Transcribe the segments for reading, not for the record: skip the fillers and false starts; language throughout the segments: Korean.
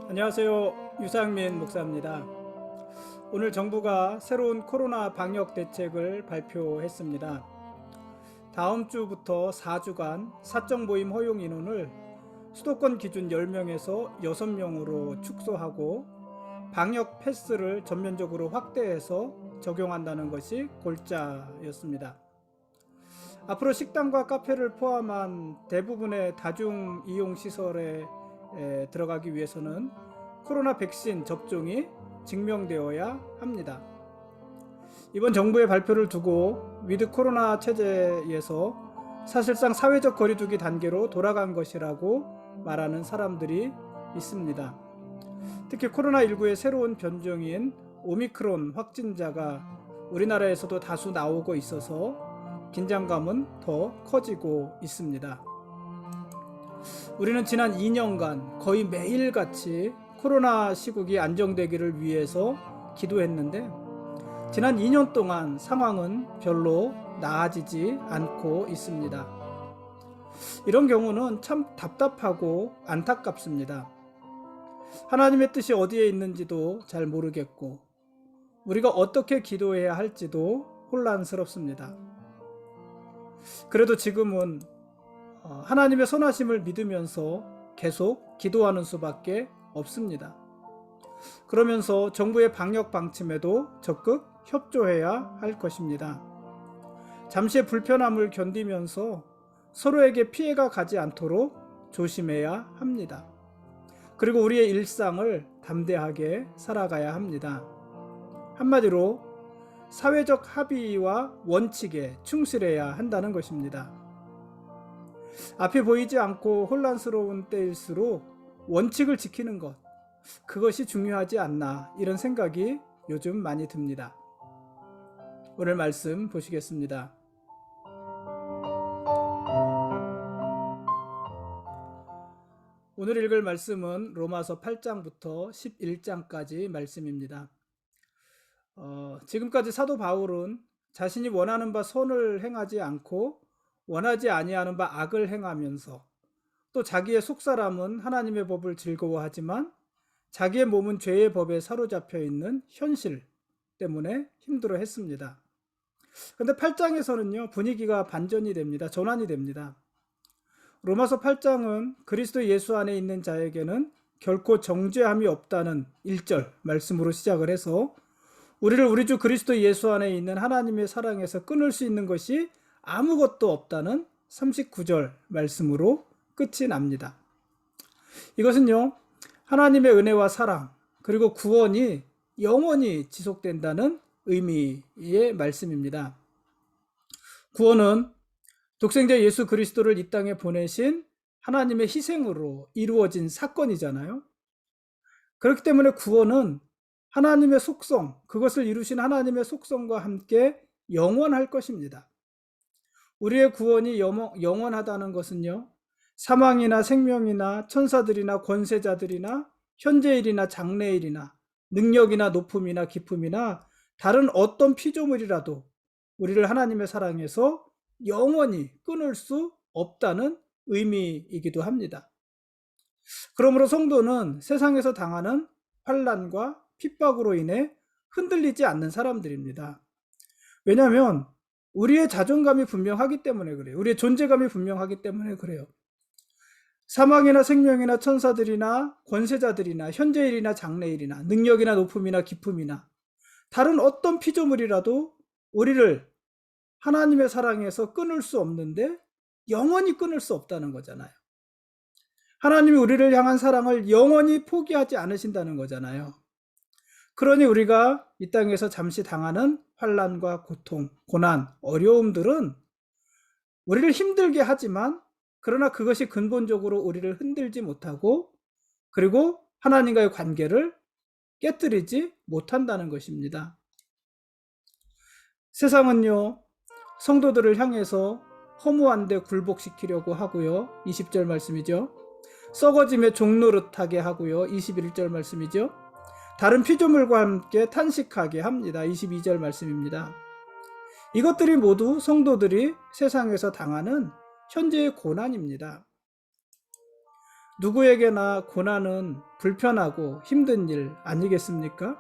안녕하세요. 유상민 목사입니다. 오늘 정부가 새로운 코로나 방역 대책을 발표했습니다. 다음 주부터 4주간 사적 모임 허용 인원을 수도권 기준 10명에서 6명으로 축소하고 방역 패스를 전면적으로 확대해서 적용한다는 것이 골자였습니다. 앞으로 식당과 카페를 포함한 대부분의 다중 이용 시설에 들어가기 위해서는 코로나 백신 접종이 증명되어야 합니다. 이번 정부의 발표를 두고 위드 코로나 체제에서 사실상 사회적 거리두기 단계로 돌아간 것이라고 말하는 사람들이 있습니다. 특히 코로나19의 새로운 변종인 오미크론 확진자가 우리나라에서도 다수 나오고 있어서 긴장감은 더 커지고 있습니다. 우리는 지난 2년간 거의 매일같이 코로나 시국이 안정되기를 위해서 기도했는데 지난 2년 동안 상황은 별로 나아지지 않고 있습니다. 이런 경우는 참 답답하고 안타깝습니다. 하나님의 뜻이 어디에 있는지도 잘 모르겠고 우리가 어떻게 기도해야 할지도 혼란스럽습니다. 그래도 지금은 하나님의 선하심을 믿으면서 계속 기도하는 수밖에 없습니다. 그러면서 정부의 방역 방침에도 적극 협조해야 할 것입니다. 잠시의 불편함을 견디면서 서로에게 피해가 가지 않도록 조심해야 합니다. 그리고 우리의 일상을 담대하게 살아가야 합니다. 한마디로 사회적 합의와 원칙에 충실해야 한다는 것입니다. 앞이 보이지 않고 혼란스러운 때일수록 원칙을 지키는 것, 그것이 중요하지 않나 이런 생각이 요즘 많이 듭니다. 오늘 말씀 보시겠습니다. 오늘 읽을 말씀은 로마서 8장부터 11장까지 말씀입니다. 지금까지 사도 바울은 자신이 원하는 바 선을 행하지 않고 원하지 아니하는 바 악을 행하면서 또 자기의 속사람은 하나님의 법을 즐거워하지만 자기의 몸은 죄의 법에 사로잡혀 있는 현실 때문에 힘들어했습니다. 그런데 8장에서는요 분위기가 반전이 됩니다. 전환이 됩니다. 로마서 8장은 그리스도 예수 안에 있는 자에게는 결코 정죄함이 없다는 1절 말씀으로 시작을 해서 우리를 우리 주 그리스도 예수 안에 있는 하나님의 사랑에서 끊을 수 있는 것이 아무것도 없다는 39절 말씀으로 끝이 납니다. 이것은요 하나님의 은혜와 사랑 그리고 구원이 영원히 지속된다는 의미의 말씀입니다. 구원은 독생자 예수 그리스도를 이 땅에 보내신 하나님의 희생으로 이루어진 사건이잖아요. 그렇기 때문에 구원은 하나님의 속성, 그것을 이루신 하나님의 속성과 함께 영원할 것입니다. 우리의 구원이 영원하다는 것은요, 사망이나 생명이나 천사들이나 권세자들이나 현재일이나 장래일이나 능력이나 높음이나 기쁨이나 다른 어떤 피조물이라도 우리를 하나님의 사랑에서 영원히 끊을 수 없다는 의미이기도 합니다. 그러므로 성도는 세상에서 당하는 환난과 핍박으로 인해 흔들리지 않는 사람들입니다. 왜냐하면 우리의 자존감이 분명하기 때문에 그래요. 우리의 존재감이 분명하기 때문에 그래요. 사망이나 생명이나 천사들이나 권세자들이나 현재일이나 장래일이나 능력이나 높음이나 기쁨이나 다른 어떤 피조물이라도 우리를 하나님의 사랑에서 끊을 수 없는데 영원히 끊을 수 없다는 거잖아요. 하나님이 우리를 향한 사랑을 영원히 포기하지 않으신다는 거잖아요. 그러니 우리가 이 땅에서 잠시 당하는 환난과 고통, 고난, 어려움들은 우리를 힘들게 하지만 그러나 그것이 근본적으로 우리를 흔들지 못하고 그리고 하나님과의 관계를 깨뜨리지 못한다는 것입니다. 세상은요 성도들을 향해서 허무한 데 굴복시키려고 하고요. 20절 말씀이죠. 썩어짐에 종노릇하게 하고요. 21절 말씀이죠. 다른 피조물과 함께 탄식하게 합니다. 22절 말씀입니다. 이것들이 모두 성도들이 세상에서 당하는 현재의 고난입니다. 누구에게나 고난은 불편하고 힘든 일 아니겠습니까?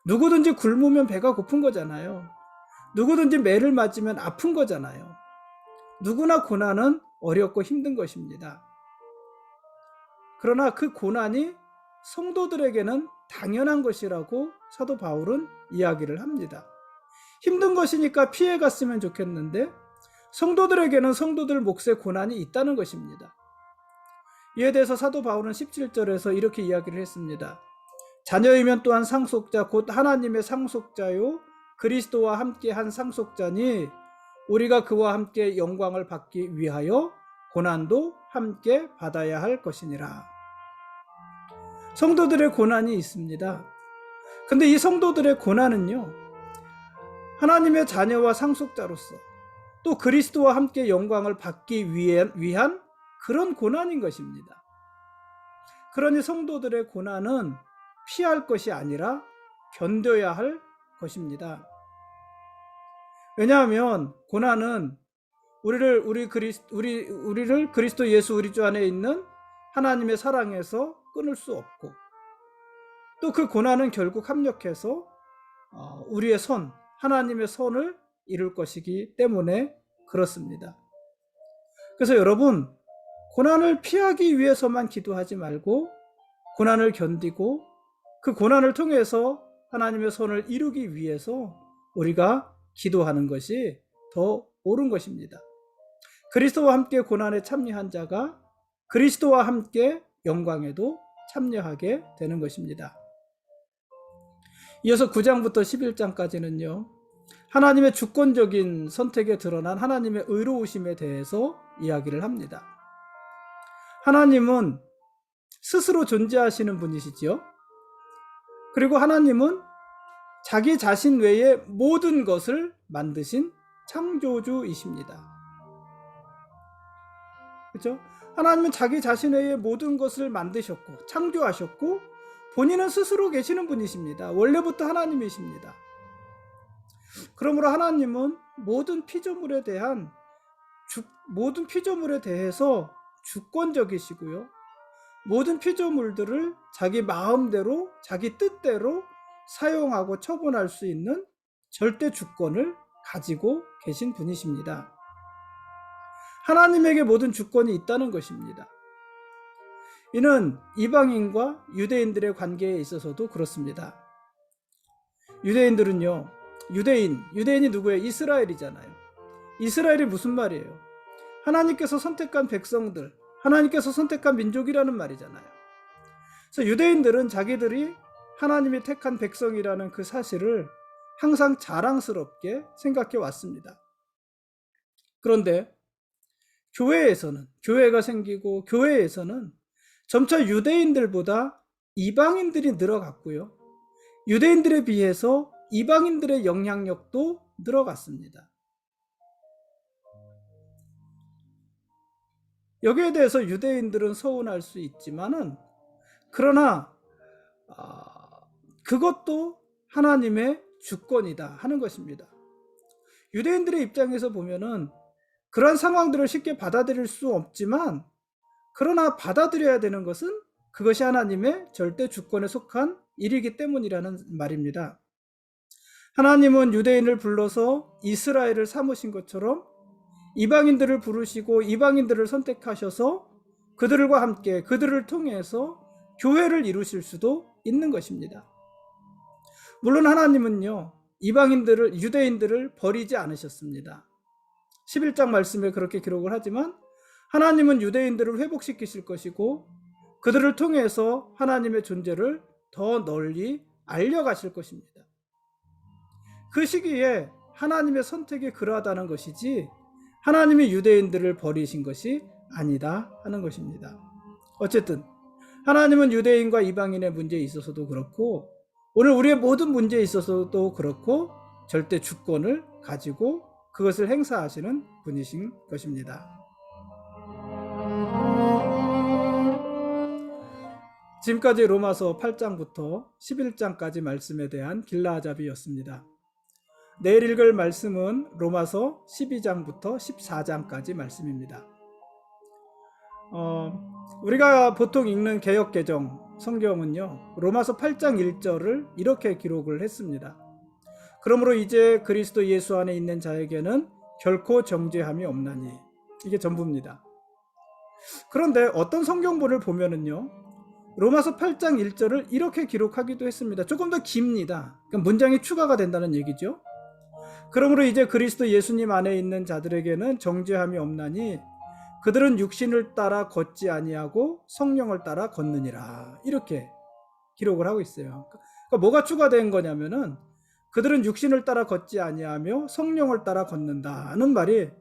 누구든지 굶으면 배가 고픈 거잖아요. 누구든지 매를 맞으면 아픈 거잖아요. 누구나 고난은 어렵고 힘든 것입니다. 그러나 그 고난이 성도들에게는 당연한 것이라고 사도 바울은 이야기를 합니다. 힘든 것이니까 피해 갔으면 좋겠는데 성도들에게는 성도들 몫의 고난이 있다는 것입니다. 이에 대해서 사도 바울은 17절에서 이렇게 이야기를 했습니다. 자녀이면 또한 상속자 곧 하나님의 상속자요 그리스도와 함께 한 상속자니 우리가 그와 함께 영광을 받기 위하여 고난도 함께 받아야 할 것이니라. 성도들의 고난이 있습니다. 근데 이 성도들의 고난은요, 하나님의 자녀와 상속자로서 또 그리스도와 함께 영광을 받기 위한 그런 고난인 것입니다. 그러니 성도들의 고난은 피할 것이 아니라 견뎌야 할 것입니다. 왜냐하면 고난은 우리를 그리스도 예수 우리 주 안에 있는 하나님의 사랑에서 끊을 수 없고 또 그 고난은 결국 합력해서 우리의 하나님의 선을 이룰 것이기 때문에 그렇습니다. 그래서 여러분, 고난을 피하기 위해서만 기도하지 말고 고난을 견디고 그 고난을 통해서 하나님의 선을 이루기 위해서 우리가 기도하는 것이 더 옳은 것입니다. 그리스도와 함께 고난에 참여한 자가 그리스도와 함께 영광에도 참여하게 되는 것입니다. 이어서 9장부터 11장까지는요. 하나님의 주권적인 선택에 드러난 하나님의 의로우심에 대해서 이야기를 합니다. 하나님은 스스로 존재하시는 분이시지요. 그리고 하나님은 자기 자신 외에 모든 것을 만드신 창조주이십니다. 그렇죠? 하나님은 자기 자신 외에 모든 것을 만드셨고 창조하셨고 본인은 스스로 계시는 분이십니다. 원래부터 하나님이십니다. 그러므로 하나님은 모든 피조물에 대해서 주권적이시고요. 모든 피조물들을 자기 마음대로 자기 뜻대로 사용하고 처분할 수 있는 절대 주권을 가지고 계신 분이십니다. 하나님에게 모든 주권이 있다는 것입니다. 이는 이방인과 유대인들의 관계에 있어서도 그렇습니다. 유대인들은요, 유대인이 누구예요? 이스라엘이잖아요. 이스라엘이 무슨 말이에요? 하나님께서 선택한 백성들, 하나님께서 선택한 민족이라는 말이잖아요. 그래서 유대인들은 자기들이 하나님이 택한 백성이라는 그 사실을 항상 자랑스럽게 생각해 왔습니다. 그런데 교회가 생기고 교회에서는 점차 유대인들보다 이방인들이 늘어갔고요. 유대인들에 비해서 이방인들의 영향력도 늘어갔습니다. 여기에 대해서 유대인들은 서운할 수 있지만은 그러나 그것도 하나님의 주권이다 하는 것입니다. 유대인들의 입장에서 보면은 그러한 상황들을 쉽게 받아들일 수 없지만 그러나 받아들여야 되는 것은 그것이 하나님의 절대 주권에 속한 일이기 때문이라는 말입니다. 하나님은 유대인을 불러서 이스라엘을 삼으신 것처럼 이방인들을 부르시고 이방인들을 선택하셔서 그들과 함께 그들을 통해서 교회를 이루실 수도 있는 것입니다. 물론 하나님은요, 유대인들을 버리지 않으셨습니다. 11장 말씀에 그렇게 기록을 하지만 하나님은 유대인들을 회복시키실 것이고 그들을 통해서 하나님의 존재를 더 널리 알려가실 것입니다. 그 시기에 하나님의 선택이 그러하다는 것이지 하나님이 유대인들을 버리신 것이 아니다 하는 것입니다. 어쨌든 하나님은 유대인과 이방인의 문제에 있어서도 그렇고 오늘 우리의 모든 문제에 있어서도 그렇고 절대 주권을 가지고 그것을 행사하시는 분이신 것입니다. 지금까지 로마서 8장부터 11장까지 말씀에 대한 길라잡이였습니다. 내일 읽을 말씀은 로마서 12장부터 14장까지 말씀입니다. 우리가 보통 읽는 개역개정 성경은요, 로마서 8장 1절을 이렇게 기록을 했습니다. 그러므로 이제 그리스도 예수 안에 있는 자에게는 결코 정죄함이 없나니. 이게 전부입니다. 그런데 어떤 성경본을 보면은요, 로마서 8장 1절을 이렇게 기록하기도 했습니다. 조금 더 깁니다. 그러니까 문장이 추가가 된다는 얘기죠. 그러므로 이제 그리스도 예수님 안에 있는 자들에게는 정죄함이 없나니 그들은 육신을 따라 걷지 아니하고 성령을 따라 걷느니라. 이렇게 기록을 하고 있어요. 그러니까 뭐가 추가된 거냐면은 그들은 육신을 따라 걷지 아니하며 성령을 따라 걷는다는 말이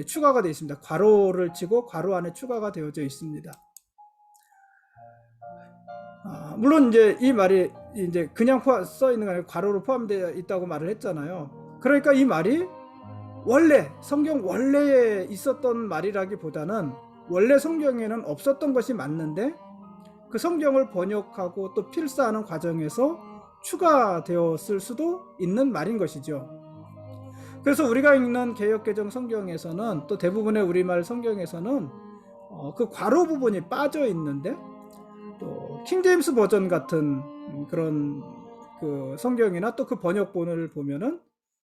추가가 되어 있습니다. 괄호를 치고 괄호 안에 추가가 되어져 있습니다. 물론 이제 이 말이 이제 그냥 써 있는 거 아니고 괄호로 포함되어 있다고 말을 했잖아요. 그러니까 이 말이 원래 성경 원래에 있었던 말이라기보다는 원래 성경에는 없었던 것이 맞는데 그 성경을 번역하고 또 필사하는 과정에서 추가되었을 수도 있는 말인 것이죠. 그래서 우리가 읽는 개역개정 성경에서는 또 대부분의 우리말 성경에서는 그 괄호 부분이 빠져 있는데 또 킹제임스 버전 같은 그런 그 성경이나 또 그 번역본을 보면은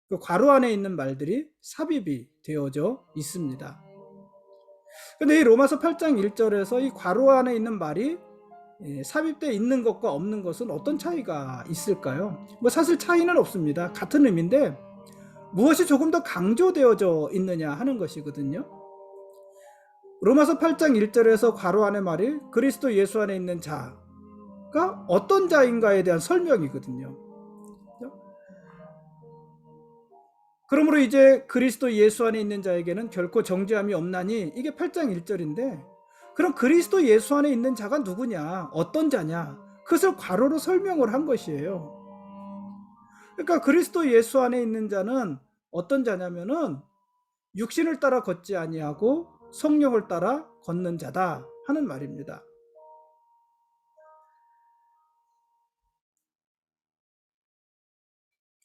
그 괄호 안에 있는 말들이 삽입이 되어져 있습니다. 근데 이 로마서 8장 1절에서 이 괄호 안에 있는 말이 삽입되어 있는 것과 없는 것은 어떤 차이가 있을까요? 뭐 사실 차이는 없습니다. 같은 의미인데 무엇이 조금 더 강조되어져 있느냐 하는 것이거든요. 로마서 8장 1절에서 괄호 안의 말이 그리스도 예수 안에 있는 자가 어떤 자인가에 대한 설명이거든요. 그러므로 이제 그리스도 예수 안에 있는 자에게는 결코 정죄함이 없나니, 이게 8장 1절인데 그럼 그리스도 예수 안에 있는 자가 누구냐, 어떤 자냐, 그것을 괄호로 설명을 한 것이에요. 그러니까 그리스도 예수 안에 있는 자는 어떤 자냐면은 육신을 따라 걷지 아니하고 성령을 따라 걷는 자다 하는 말입니다.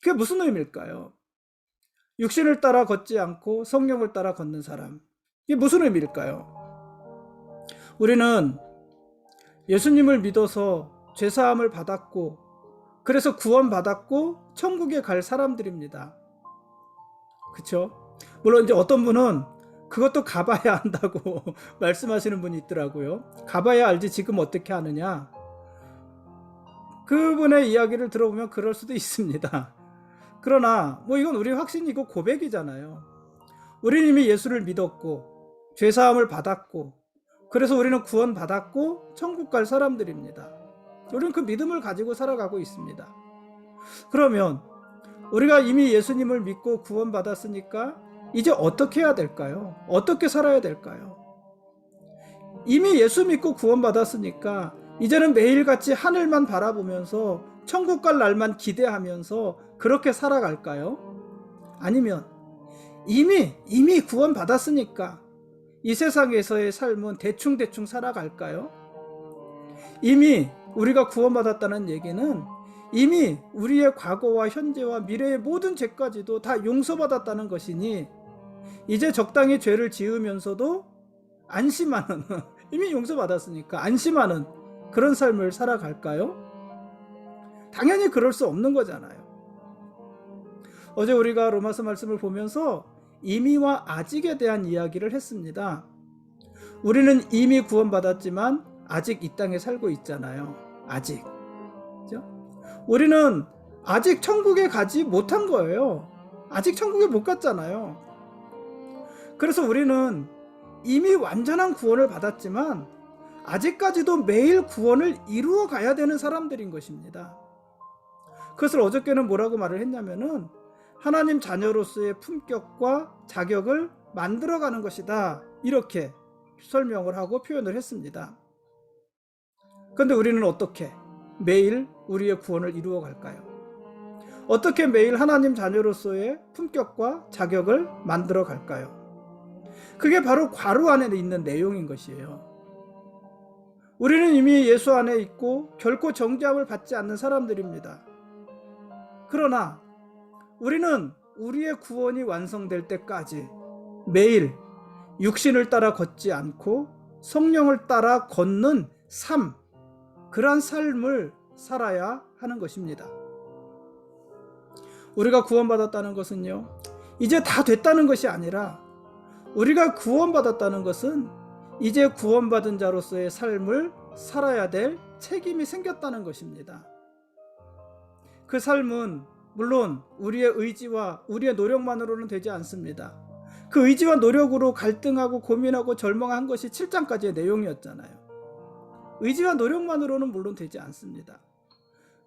그게 무슨 의미일까요? 육신을 따라 걷지 않고 성령을 따라 걷는 사람, 이게 무슨 의미일까요? 우리는 예수님을 믿어서 죄사함을 받았고 그래서 구원받았고 천국에 갈 사람들입니다. 그렇죠? 물론 이제 어떤 분은 그것도 가봐야 한다고 말씀하시는 분이 있더라고요. 가봐야 알지 지금 어떻게 하느냐. 그분의 이야기를 들어보면 그럴 수도 있습니다. 그러나 뭐 이건 우리 확신이고 고백이잖아요. 우리는 이미 예수를 믿었고 죄사함을 받았고 그래서 우리는 구원받았고 천국 갈 사람들입니다. 우리는 그 믿음을 가지고 살아가고 있습니다. 그러면 우리가 이미 예수님을 믿고 구원받았으니까 이제 어떻게 해야 될까요? 어떻게 살아야 될까요? 이미 예수 믿고 구원받았으니까 이제는 매일같이 하늘만 바라보면서 천국 갈 날만 기대하면서 그렇게 살아갈까요? 아니면 이미 구원받았으니까 이 세상에서의 삶은 대충 살아갈까요? 이미 우리가 구원받았다는 얘기는 이미 우리의 과거와 현재와 미래의 모든 죄까지도 다 용서받았다는 것이니 이제 적당히 죄를 지으면서도 안심하는 이미 용서받았으니까 안심하는 그런 삶을 살아갈까요? 당연히 그럴 수 없는 거잖아요. 어제 우리가 로마서 말씀을 보면서 이미와 아직에 대한 이야기를 했습니다. 우리는 이미 구원받았지만 아직 이 땅에 살고 있잖아요. 아직. 그렇죠? 우리는 아직 천국에 가지 못한 거예요. 아직 천국에 못 갔잖아요. 그래서 우리는 이미 완전한 구원을 받았지만 아직까지도 매일 구원을 이루어 가야 되는 사람들인 것입니다. 그것을 어저께는 뭐라고 말을 했냐면은 하나님 자녀로서의 품격과 자격을 만들어가는 것이다, 이렇게 설명을 하고 표현을 했습니다. 그런데 우리는 어떻게 매일 우리의 구원을 이루어 갈까요? 어떻게 매일 하나님 자녀로서의 품격과 자격을 만들어 갈까요? 그게 바로 괄호 안에 있는 내용인 것이에요. 우리는 이미 예수 안에 있고 결코 정죄함을 받지 않는 사람들입니다. 그러나 우리는 우리의 구원이 완성될 때까지 매일 육신을 따라 걷지 않고 성령을 따라 걷는 삶, 그러한 삶을 살아야 하는 것입니다. 우리가 구원받았다는 것은요, 이제 다 됐다는 것이 아니라 우리가 구원받았다는 것은 이제 구원받은 자로서의 삶을 살아야 될 책임이 생겼다는 것입니다. 그 삶은 물론 우리의 의지와 우리의 노력만으로는 되지 않습니다. 그 의지와 노력으로 갈등하고 고민하고 절망한 것이 7장까지의 내용이었잖아요. 의지와 노력만으로는 물론 되지 않습니다.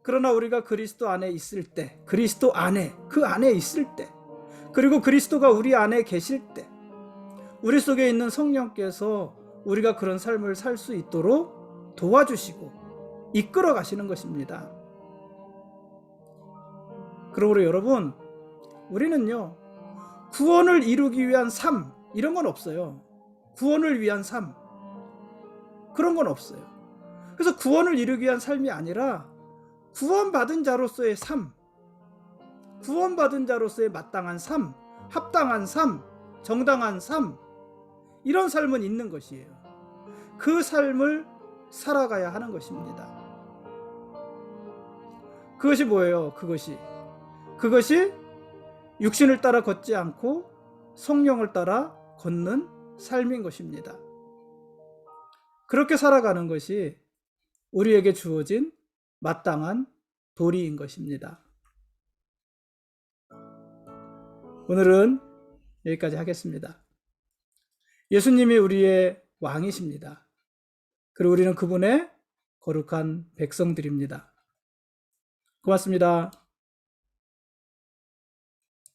그러나 우리가 그리스도 안에 있을 때, 그리스도 안에, 그 안에 있을 때, 그리고 그리스도가 우리 안에 계실 때, 우리 속에 있는 성령께서 우리가 그런 삶을 살 수 있도록 도와주시고 이끌어 가시는 것입니다. 그러므로 여러분, 우리는요, 구원을 이루기 위한 삶, 이런 건 없어요. 구원을 위한 삶, 그런 건 없어요. 그래서 구원을 이루기 위한 삶이 아니라 구원받은 자로서의 삶, 구원받은 자로서의 마땅한 삶, 합당한 삶, 정당한 삶, 이런 삶은 있는 것이에요. 그 삶을 살아가야 하는 것입니다. 그것이 뭐예요? 그것이 육신을 따라 걷지 않고 성령을 따라 걷는 삶인 것입니다. 그렇게 살아가는 것이 우리에게 주어진 마땅한 도리인 것입니다. 오늘은 여기까지 하겠습니다. 예수님이 우리의 왕이십니다. 그리고 우리는 그분의 거룩한 백성들입니다. 고맙습니다.